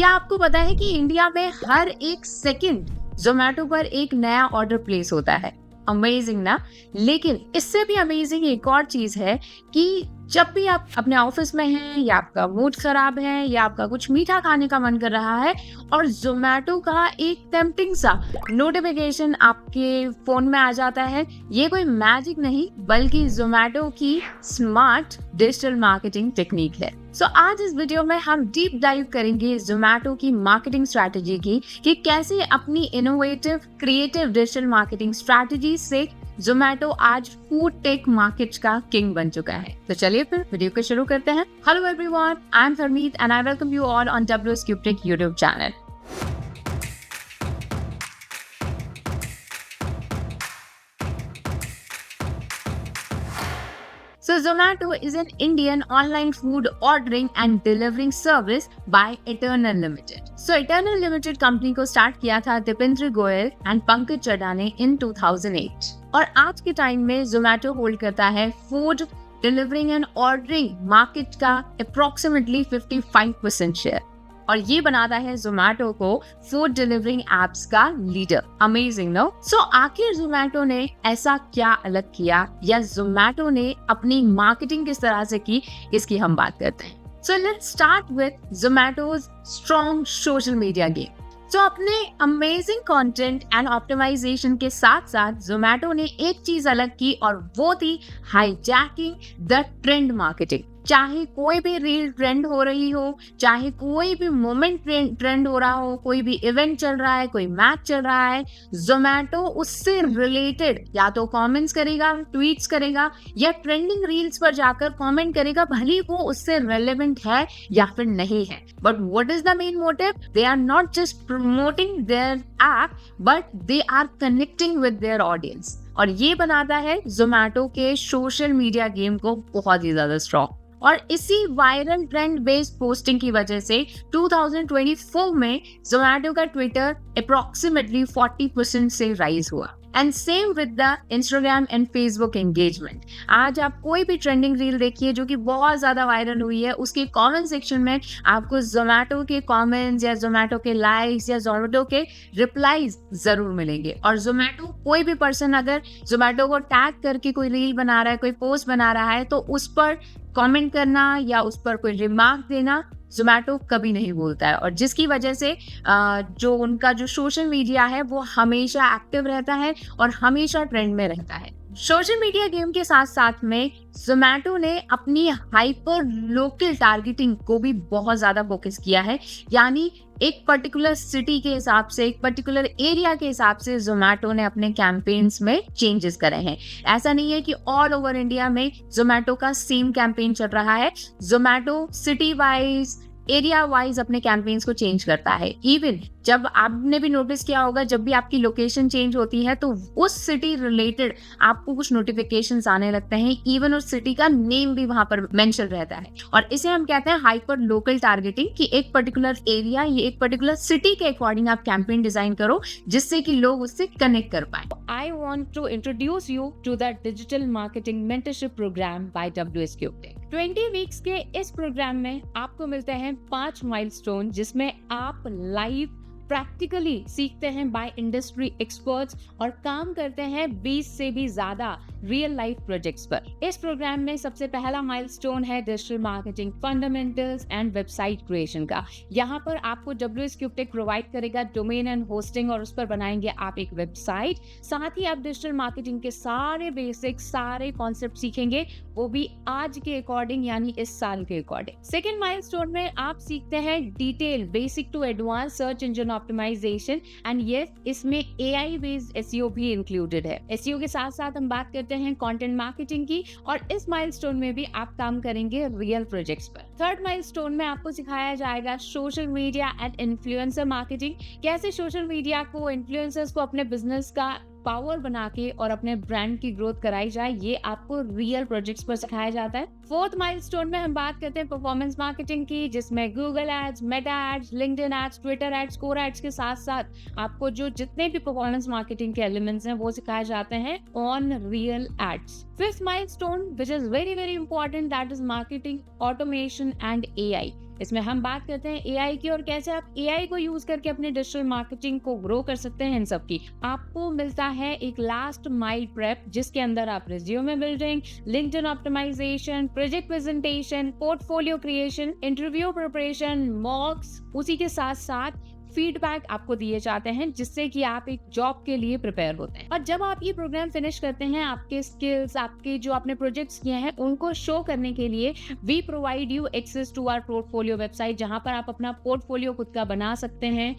क्या आपको पता है कि इंडिया में हर एक सेकंड जोमेटो पर एक नया ऑर्डर प्लेस होता है? अमेजिंग ना। लेकिन इससे भी अमेजिंग एक और चीज है कि जब भी आप अपने ऑफिस में हैं या आपका मूड खराब है या आपका कुछ मीठा खाने का मन कर रहा है और जोमेटो का एक टेम्पटिंग सा नोटिफिकेशन आपके फोन में आ जाता है, ये कोई मैजिक नहीं बल्कि जोमेटो की स्मार्ट डिजिटल मार्केटिंग टेक्निक है। आज इस वीडियो में हम डीप डाइव करेंगे जोमेटो की मार्केटिंग स्ट्रैटेजी की कि कैसे अपनी innovative creative digital marketing strategy से जोमेटो आज फूड टेक मार्केट का किंग बन चुका है। तो चलिए फिर वीडियो को शुरू करते हैं। Hello everyone, I am Farmeet and I welcome you all on WSCube Tech YouTube channel. So Zomato is an Indian online food ordering and delivering service by Eternal Limited. So Eternal Limited company को start किया था Dipendra Goyal and Pankaj Chadha ने इन 2008 और आज के time में Zomato hold करता है food delivering and ordering market का अप्रोक्सीमेटली 55% शेयर और ये बनाता है जोमेटो को फूड डिलीवरिंग एप्स का लीडर। Amazing no. आखिर जोमेटो ने ऐसा क्या अलग किया या जोमेटो ने अपनी मार्केटिंग किस तरह से की, इसकी हम बात करते हैं। Let's start with Zomato's strong social media game. अपने अमेजिंग कंटेंट एंड ऑप्टिमाइजेशन के साथ साथ जोमेटो ने एक चीज अलग की और वो थी हाईजैकिंग द ट्रेंड मार्केटिंग। चाहे कोई भी रील ट्रेंड हो रही हो, चाहे कोई भी मोमेंट ट्रेंड हो रहा हो, कोई भी इवेंट चल रहा है, कोई मैच चल रहा है, जोमेटो उससे रिलेटेड या तो कमेंट्स करेगा, ट्वीट्स करेगा या ट्रेंडिंग रील्स पर जाकर कमेंट करेगा, भले वो उससे रेलेवेंट है या फिर नहीं है। But what is the main motive? They are not just promoting their app but they are connecting with their audience और ये बनाता है जोमेटो के सोशल मीडिया गेम को बहुत ही ज्यादा स्ट्रॉन्ग। और इसी वायरल ट्रेंड बेस्ड पोस्टिंग की वजह से 2024 में जोमेटो का ट्विटर अप्रोक्सीमेटली 40% से राइज हुआ and same with the Instagram and Facebook engagement. आज आप कोई भी ट्रेंडिंग रील देखिए जो कि बहुत ज्यादा वायरल हुई है, उसके कमेंट सेक्शन में आपको जोमेटो के कमेंट्स या जोमेटो के लाइक्स या जोमेटो के रिप्लाईज जरूर मिलेंगे। और जोमेटो कोई भी पर्सन अगर जोमेटो को टैग करके कोई रील बना रहा है, कोई पोस्ट बना रहा है, तो उस पर कमेंट करना या उस पर कोई रिमार्क देना जोमेटो कभी नहीं बोलता है और जिसकी वजह से जो उनका जो सोशल मीडिया है वो हमेशा एक्टिव रहता है और हमेशा ट्रेंड में रहता है। सोशल मीडिया गेम के साथ साथ में जोमेटो ने अपनी हाइपर लोकल टारगेटिंग को भी बहुत ज्यादा फोकस किया है, यानी एक पर्टिकुलर सिटी के हिसाब से, एक पर्टिकुलर एरिया के हिसाब से जोमेटो ने अपने कैंपेन्स में चेंजेस करे हैं। ऐसा नहीं है कि ऑल ओवर इंडिया में जोमेटो का सेम कैंपेन चल रहा है। Zomato city wise, area wise अपने कैंपेन्स को चेंज करता है। इवन जब आपने भी नोटिस किया होगा, जब भी आपकी लोकेशन चेंज होती है तो उस सिटी रिलेटेड आपको कुछ नोटिफिकेशंस आने लगते हैं, इवन उस सिटी का नेम भी वहां पर मेंशन रहता है और इसे हम कहते हैं हाइपर लोकल टारगेटिंग कि एक पर्टिकुलर एरिया या एक पर्टिकुलर सिटी के अकॉर्डिंग आप कैंपेन डिजाइन करो जिससे कि लोग उससे कनेक्ट कर पाए। I want to introduce you to the digital marketing mentorship programme by WSCube Tech। 20 weeks के इस प्रोग्राम में आपको मिलते हैं 5 माइलस्टोन जिसमें आप लाइव प्रैक्टिकली सीखते हैं बाय इंडस्ट्री एक्सपर्ट्स और काम करते हैं 20 से भी ज्यादा रियल लाइफ प्रोजेक्ट्स पर। इस प्रोग्राम में सबसे पहला माइलस्टोन है digital marketing fundamentals and website creation का। यहाँ पर आपको WSCube Tech प्रोवाइड करेगा डोमेन एंड होस्टिंग और उस पर बनाएंगे आप एक वेबसाइट। साथ ही आप डिजिटल मार्केटिंग के सारे बेसिक, सारे कॉन्सेप्ट सीखेंगे, वो भी आज के अकॉर्डिंग यानी इस साल के अकॉर्डिंग। सेकेंड माइलस्टोन में आप सीखते हैं detail basic to advance search engine optimisation and yes, इसमें AI बेस्ड SEO भी इंक्लूडेड है। SEO के साथ साथ हम बात करते हैं कंटेंट मार्केटिंग की और इस माइलस्टोन में भी आप काम करेंगे रियल प्रोजेक्ट्स पर। थर्ड माइलस्टोन में आपको सिखाया जाएगा social media and influencer marketing, कैसे सोशल मीडिया को, इन्फ्लुएंसर्स को अपने बिजनेस का पावर बना के और अपने ब्रांड की ग्रोथ कराई जाए, ये आपको रियल प्रोजेक्ट्स पर सिखाया जाता है। फोर्थ माइलस्टोन में हम बात करते हैं परफॉर्मेंस मार्केटिंग की, जिसमें Google ads, Meta ads, LinkedIn ads, Twitter ads, Quora ads के साथ साथ आपको जो जितने भी परफॉर्मेंस मार्केटिंग के एलिमेंट्स हैं वो सिखाए जाते हैं on real ads. Fifth milestone which is very very important, that is marketing automation and AI। इसमें हम बात करते हैं एआई की और कैसे आप एआई को यूज करके अपने डिजिटल मार्केटिंग को ग्रो कर सकते हैं। इन सब की आपको मिलता है एक लास्ट माइल प्रेप, जिसके अंदर आप resume building, LinkedIn optimisation, project presentation, portfolio creation, interview preparation, mocks, उसी के साथ साथ फीडबैक आपको दिए जाते हैं, जिससे कि आप एक जॉब के लिए प्रिपेयर होते हैं। और जब आप ये प्रोग्राम फिनिश करते हैं, आपके स्किल्स, आपके जो आपने प्रोजेक्ट्स किए हैं, उनको शो करने के लिए we provide you access to our portfolio website, जहां पर आप अपना पोर्टफोलियो खुद का बना सकते हैं,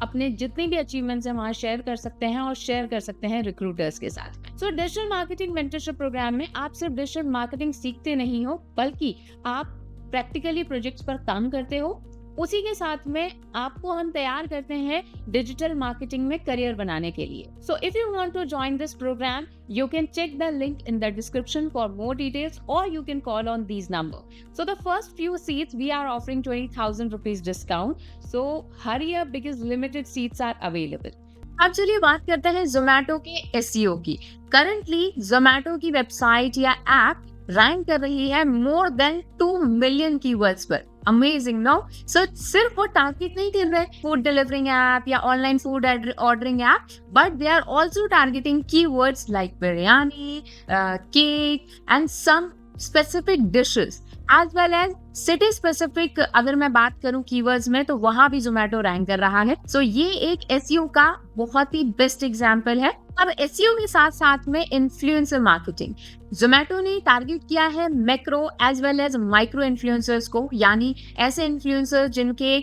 अपने जितने भी अचीवमेंट्स हैं वहां शेयर कर सकते हैं और शेयर कर सकते हैं रिक्रूटर्स के साथ। So digital marketing mentorship programme में आप सिर्फ डिजिटल मार्केटिंग सीखते नहीं हो, बल्कि आप प्रैक्टिकली प्रोजेक्ट्स पर काम करते हो। उसी के साथ में आपको हम तैयार करते हैं डिजिटल मार्केटिंग में करियर बनाने के लिए। So if you want to join this programme, you can check the link in the description for more details, or you can call on these numbers. So the first few seats we are offering 20,000 rupees discount. So hurry up because limited seats are available. अब चलिए बात करते हैं Zomato के SEO की। Currently Zomato की website या app rank कर रही है मोर देन 2 मिलियन कीवर्ड्स पर। Amazing no. सो सिर्फ वो टारगेट नहीं कर रहे फूड डिलीवरिंग ऐप या online food ordering app, but they are also targeting keywords like biryani, cake and some specific dishes as well as city specific. अगर मैं बात करूं कीवर्ड्स में, तो वहां भी Zomato रैंक कर रहा है। सो ये एक SEO का बहुत ही बेस्ट एग्जांपल है। अब SEO के साथ साथ में इन्फ्लुएंसर मार्केटिंग Zomato ने टारगेट किया है macro as well as micro influencers को, यानी ऐसे इन्फ्लुएंसर्स जिनके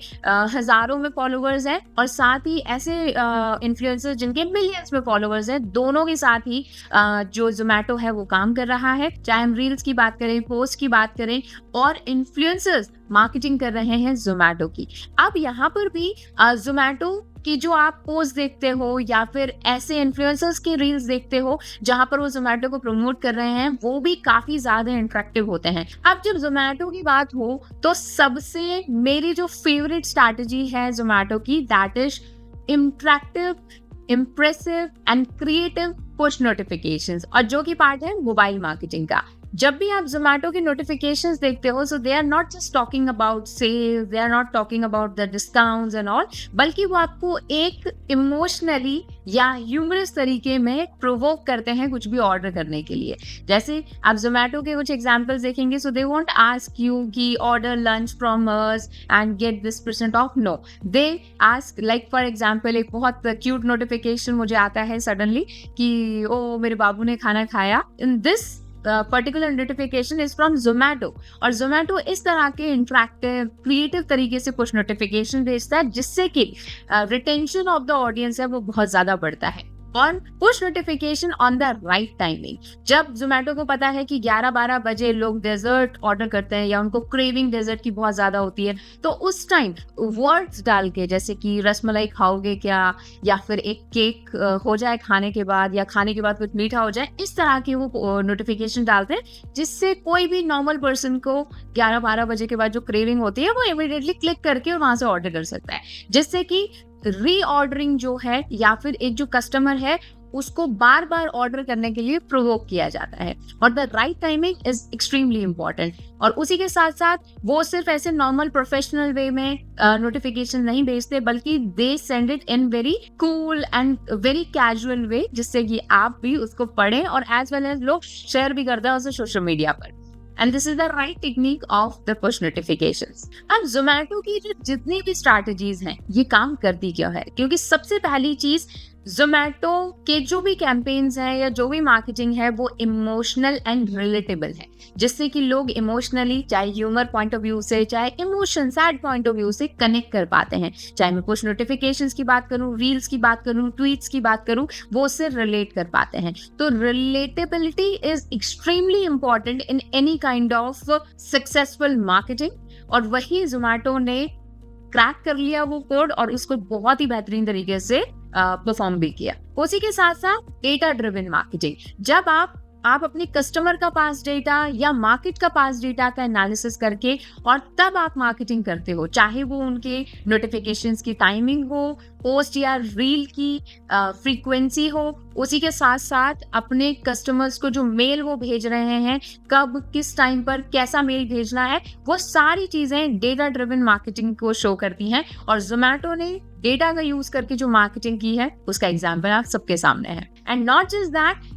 हजारों में फॉलोअर्स हैं और साथ ही ऐसे इन्फ्लुएंसर्स जिनके मिलियंस में फॉलोअर्स हैं। दोनों के साथ ही जो Zomato है वो काम कर रहा है, चाहे हम रील्स की बात करें, पोस्ट की बात करें, और इन्फ्लुएंसर्स मार्केटिंग कर रहे हैं Zomato की। अब यहाँ पर भी Zomato कि जो आप पोस्ट देखते हो या फिर ऐसे इन्फ्लुएंसर्स के रील्स देखते हो जहां पर वो Zomato को प्रमोट कर रहे हैं, वो भी काफी ज्यादा इंटरेक्टिव होते हैं। अब जब Zomato की बात हो, तो सबसे मेरी जो फेवरेट स्ट्रैटेजी है Zomato की, that is interactive, impressive and creative push notifications, और जो कि पार्ट है मोबाइल मार्केटिंग का। जब भी आप Zomato की नोटिफिकेशंस देखते हो, so they are not just talking about sale, they are not talking about the discounts and all, बल्कि वो आपको एक इमोशनली या ह्यूमरस तरीके में प्रोवोक करते हैं कुछ भी ऑर्डर करने के लिए। जैसे आप Zomato के कुछ एग्जांपल्स देखेंगे, so they won't ask you कि order lunch from us and get this % off. No, they ask, like for example एक बहुत क्यूट नोटिफिकेशन मुझे आता है सडनली कि ओ मेरे बाबू ने खाना खाया। In this particular notification is from Zomato, और Zomato इस तरह के इंटरेक्टिव क्रिएटिव तरीके से कुछ नोटिफिकेशन भेजता है, जिससे कि रिटेंशन ऑफ द ऑडियंस है वो बहुत ज्यादा बढ़ता है। और push notification on the right timing, जब Zomato को पता है कि 11-12 बजे लोग डेजर्ट ऑर्डर करते हैं या उनको क्रेविंग डेजर्ट की बहुत ज्यादा होती है, तो उस टाइम वर्ड्स डाल के, जैसे कि रसमलाई खाओगे क्या, या फिर एक केक हो जाए खाने के बाद, या खाने के बाद कुछ मीठा हो जाए, इस तरह के वो नोटिफिकेशन डालते हैं, जिससे कोई भी नॉर्मल पर्सन को 11-12 बजे के बाद जो क्रेविंग होती है वो इमीडिएटली क्लिक करके और वहां से ऑर्डर कर सकता है, जिससे कि रीऑर्डरिंग जो है या फिर एक जो कस्टमर है उसको बार बार ऑर्डर करने के लिए प्रोवोक किया जाता है। और the right timing is extremely important. और उसी के साथ साथ वो सिर्फ ऐसे नॉर्मल प्रोफेशनल वे में नोटिफिकेशन नहीं भेजते, बल्कि they send it in very cool and very casual way, जिससे कि आप भी उसको पढ़ें और एज वेल एज लोग शेयर भी करते हैं उसे सोशल मीडिया पर। And this is the right technique of the push notifications. अब Zomato की जो जितनी भी स्ट्रैटेजीज हैं, ये काम करती क्यों है? क्योंकि सबसे पहली चीज, Zomato के जो भी कैंपेन्स हैं या जो भी मार्केटिंग है वो इमोशनल एंड रिलेटेबल है, जिससे कि लोग इमोशनली, चाहे ह्यूमर पॉइंट ऑफ व्यू से, चाहे emotion sad point of view से कनेक्ट कर पाते हैं। चाहे मैं पुश नोटिफिकेशंस की बात करूं, रील्स की बात करूं, ट्वीट्स की बात करूं, वो उससे रिलेट कर पाते हैं। तो relatability is extremely important in any kind of successful marketing, और वही Zomato ने क्रैक कर लिया वो कोड और उसको बहुत ही बेहतरीन तरीके से परफॉर्म भी किया। उसी के साथ साथ डेटा ड्रिवन मार्केटिंग, जब आप आप अपने कस्टमर का पास डेटा या मार्केट का पास डेटा का एनालिसिस करके और तब आप मार्केटिंग करते हो, चाहे वो उनके नोटिफिकेशंस की टाइमिंग हो, पोस्ट या रील की फ्रीक्वेंसी हो, उसी के साथ साथ अपने कस्टमर्स को जो मेल वो भेज रहे हैं, कब किस टाइम पर कैसा मेल भेजना है, वो सारी चीजें डेटा ड्रिवन मार्केटिंग को शो करती हैं। और जोमैटो ने डेटा का यूज करके जो मार्केटिंग की है उसका एग्जाम्पल आप सबके सामने है। And not just that,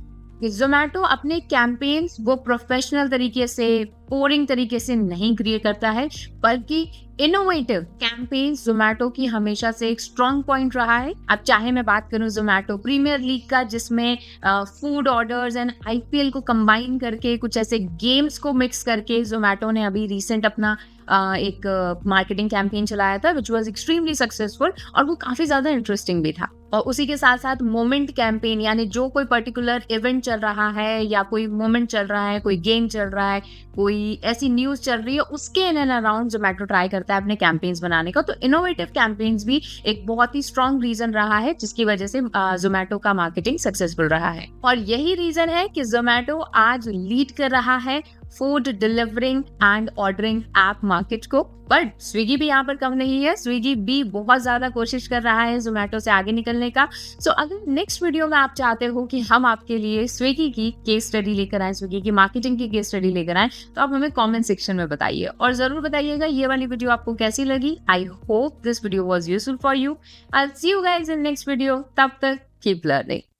Zomato अपने कैंपेन्स वो प्रोफेशनल तरीके से, बोरिंग तरीके से नहीं क्रिएट करता है, बल्कि इनोवेटिव कैंपेन्स जोमैटो की हमेशा से एक स्ट्रॉन्ग पॉइंट रहा है। अब चाहे मैं बात करूं जोमैटो प्रीमियर लीग का, जिसमें फूड ऑर्डर्स एंड आईपीएल को कंबाइन करके कुछ ऐसे गेम्स को मिक्स करके जोमैटो ने अभी रिसेंट अपना एक मार्केटिंग कैंपेन चलाया था विच वाज एक्सट्रीमली सक्सेसफुल, और वो काफी ज्यादा इंटरेस्टिंग भी था। और उसी के साथ साथ मोमेंट कैंपेन, यानी जो कोई पर्टिकुलर इवेंट चल रहा है या कोई मोमेंट चल रहा है, कोई गेम चल रहा है, कोई ऐसी न्यूज चल रही है, उसके in and around Zomato try करता है अपने कैंपेन्स बनाने का। तो इनोवेटिव कैंपेन्स भी एक बहुत ही स्ट्रॉन्ग रीजन रहा है जिसकी वजह से जोमैटो का मार्केटिंग सक्सेसफुल रहा है। और यही रीजन है कि जोमैटो आज लीड कर रहा है food delivering and ordering app market को। बट स्विगी भी यहाँ पर कम नहीं है, स्विगी भी बहुत ज्यादा कोशिश कर रहा है जोमैटो से आगे निकलने का। सो अगर नेक्स्ट वीडियो में आप चाहते हो कि हम आपके लिए स्विगी की केस स्टडी लेकर आए, स्विगी की मार्केटिंग की केस स्टडी लेकर आए, तो आप हमें कमेंट सेक्शन में बताइए और जरूर बताइएगा ये वाली वीडियो आपको कैसी लगी। I hope this video was useful for you. I will see you guys in next video. तब तक कीप लर्निंग।